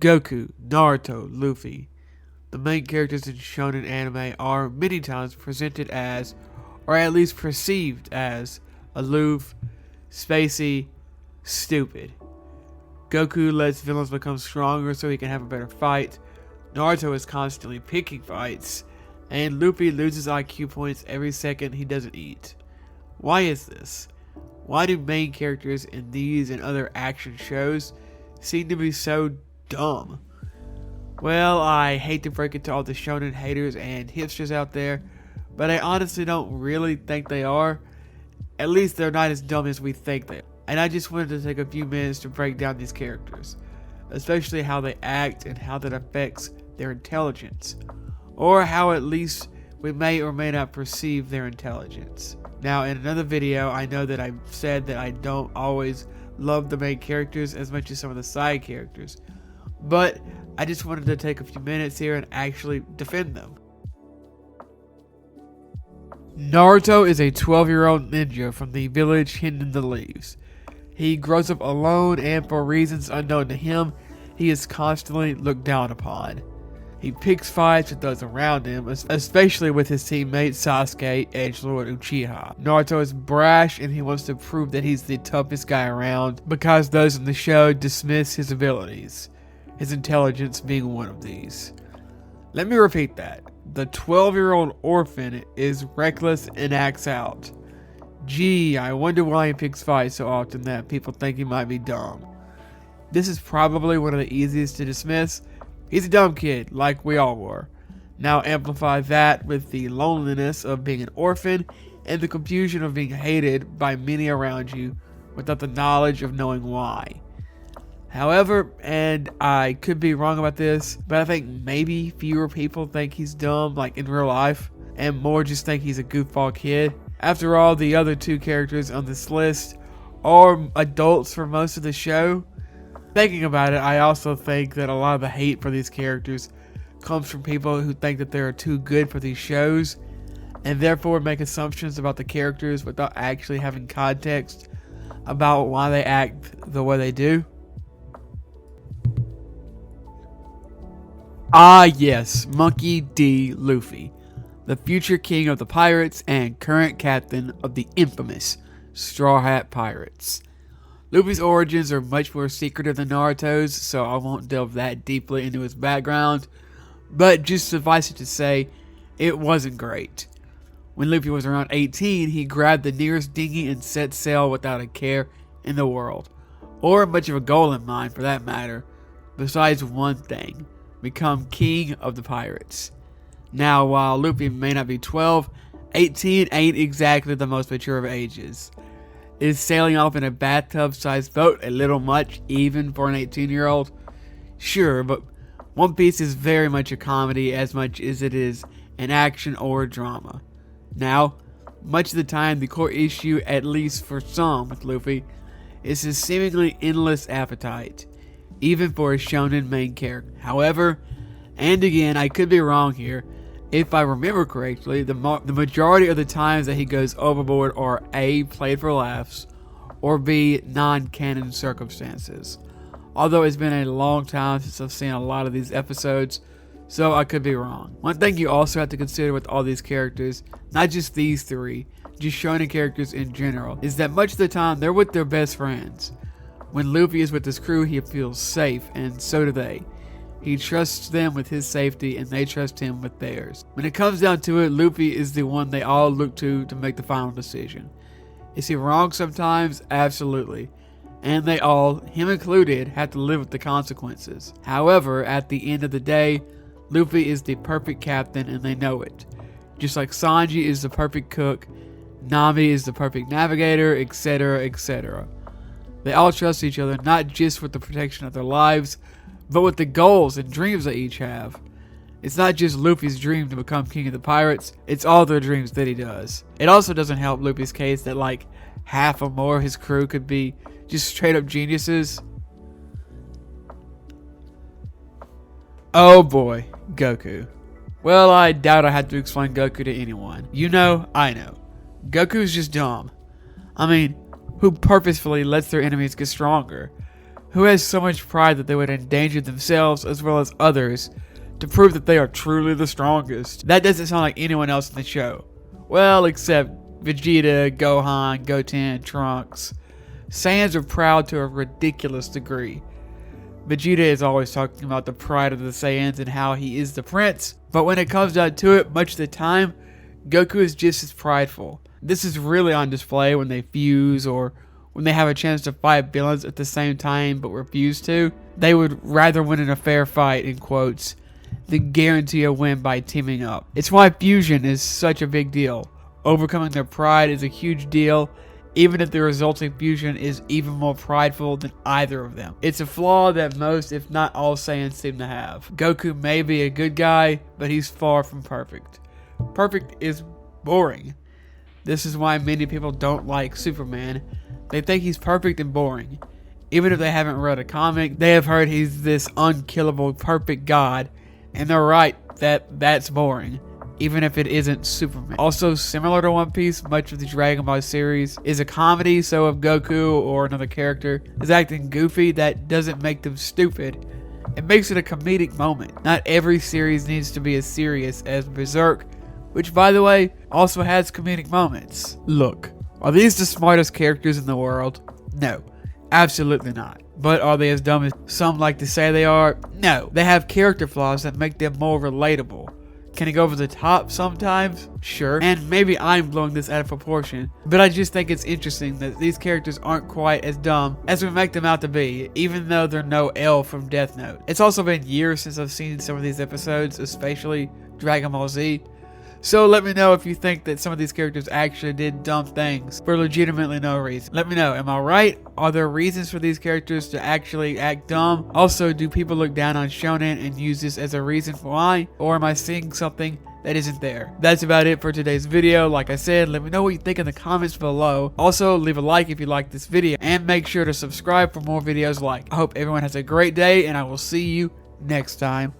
Goku, Naruto, Luffy. The main characters in shonen anime are many times presented as, or at least perceived as, aloof, spacey, stupid. Goku lets villains become stronger so he can have a better fight. Naruto is constantly picking fights. And Luffy loses IQ points every second he doesn't eat. Why is this? Why do main characters in these and other action shows seem to be so dumb? Well, I hate to break it to all the shonen haters and hipsters out there, but I honestly don't really think they are. At least they're not as dumb as we think they are. And I just wanted to take a few minutes to break down these characters, especially how they act and how that affects their intelligence, or how at least we may or may not perceive their intelligence. Now, in another video, I know that I've said that I don't always love the main characters as much as some of the side characters, but I just wanted to take a few minutes here and actually defend them. Naruto is a 12-year-old ninja from the village hidden in the leaves. He grows up alone, and for reasons unknown to him, he is constantly looked down upon. He picks fights with those around him, especially with his teammate Sasuke, edgelord Uchiha. Naruto is brash and he wants to prove that he's the toughest guy around because those in the show dismiss his abilities, his intelligence being one of these. Let me repeat that. The 12-year-old orphan is reckless and acts out. Gee, I wonder why he picks fights so often that people think he might be dumb. This is probably one of the easiest to dismiss. He's a dumb kid, like we all were. Now amplify that with the loneliness of being an orphan and the confusion of being hated by many around you without the knowledge of knowing why. However, and I could be wrong about this, but I think maybe fewer people think he's dumb like in real life, and more just think he's a goofball kid. After all, the other two characters on this list are adults for most of the show. Thinking about it, I also think that a lot of the hate for these characters comes from people who think that they're too good for these shows and therefore make assumptions about the characters without actually having context about why they act the way they do. Ah yes, Monkey D. Luffy, the future king of the pirates and current captain of the infamous Straw Hat Pirates. Luffy's origins are much more secretive than Naruto's, so I won't delve that deeply into his background, but just suffice it to say, it wasn't great. When Luffy was around 18, he grabbed the nearest dinghy and set sail without a care in the world, or much of a goal in mind for that matter, besides one thing: become king of the pirates. Now, while Luffy may not be 12, 18 ain't exactly the most mature of ages. Is sailing off in a bathtub-sized boat a little much even for an 18-year-old? Sure, but One Piece is very much a comedy as much as it is an action or a drama. Now, much of the time the core issue, at least for some with Luffy, is his seemingly endless appetite, even for a shonen main character. However, and again, I could be wrong here, if I remember correctly, the majority of the times that he goes overboard are A, played for laughs, or B, non-canon circumstances. Although it's been a long time since I've seen a lot of these episodes, so I could be wrong. One thing you also have to consider with all these characters, not just these three, just shonen characters in general, is that much of the time they're with their best friends. When Luffy is with his crew, he feels safe, and so do they. He trusts them with his safety, and they trust him with theirs. When it comes down to it, Luffy is the one they all look to make the final decision. Is he wrong sometimes? Absolutely. And they all, him included, have to live with the consequences. However, at the end of the day, Luffy is the perfect captain, and they know it. Just like Sanji is the perfect cook, Nami is the perfect navigator, etc., etc. They all trust each other, not just with the protection of their lives, but with the goals and dreams they each have. It's not just Luffy's dream to become king of the pirates, it's all their dreams that he does. It also doesn't help Luffy's case that like half or more of his crew could be just straight up geniuses. Oh boy, Goku. Well, I doubt I have to explain Goku to anyone. You know, I know. Goku's just dumb. I mean, who purposefully lets their enemies get stronger? who has so much pride that they would endanger themselves as well as others to prove that they are truly the strongest. That doesn't sound like anyone else in the show. Well, except Vegeta, Gohan, Goten, Trunks. Saiyans are proud to a ridiculous degree. Vegeta is always talking about the pride of the Saiyans and how he is the prince, but when it comes down to it, much of the time, Goku is just as prideful. This is really on display when they fuse or when they have a chance to fight villains at the same time but refuse to. They would rather win in a fair fight, in quotes, than guarantee a win by teaming up. It's why fusion is such a big deal. Overcoming their pride is a huge deal, even if the resulting fusion is even more prideful than either of them. It's a flaw that most, if not all, Saiyans seem to have. Goku may be a good guy, but he's far from perfect. Perfect is boring. This is why many people don't like Superman. They think he's perfect and boring. Even if they haven't read a comic, they have heard he's this unkillable, perfect god, and they're right that that's boring, even if it isn't Superman. Also, similar to One Piece, much of the Dragon Ball series is a comedy, so if Goku or another character is acting goofy, that doesn't make them stupid. It makes it a comedic moment. Not every series needs to be as serious as Berserk, which, by the way, also has comedic moments. Look, are these the smartest characters in the world? No, absolutely not. But are they as dumb as some like to say they are? No. They have character flaws that make them more relatable. Can it go over the top sometimes? Sure. And maybe I'm blowing this out of proportion, but I just think it's interesting that these characters aren't quite as dumb as we make them out to be, even though they're no L from Death Note. It's also been years since I've seen some of these episodes, especially Dragon Ball Z. So let me know if you think that some of these characters actually did dumb things for legitimately no reason. Let me know, am I right? Are there reasons for these characters to actually act dumb? Also, do people look down on shonen and use this as a reason for why? Or am I seeing something that isn't there? That's about it for today's video. Like I said, let me know what you think in the comments below. Also, leave a like if you like this video and make sure to subscribe for more videos like. I hope everyone has a great day and I will see you next time.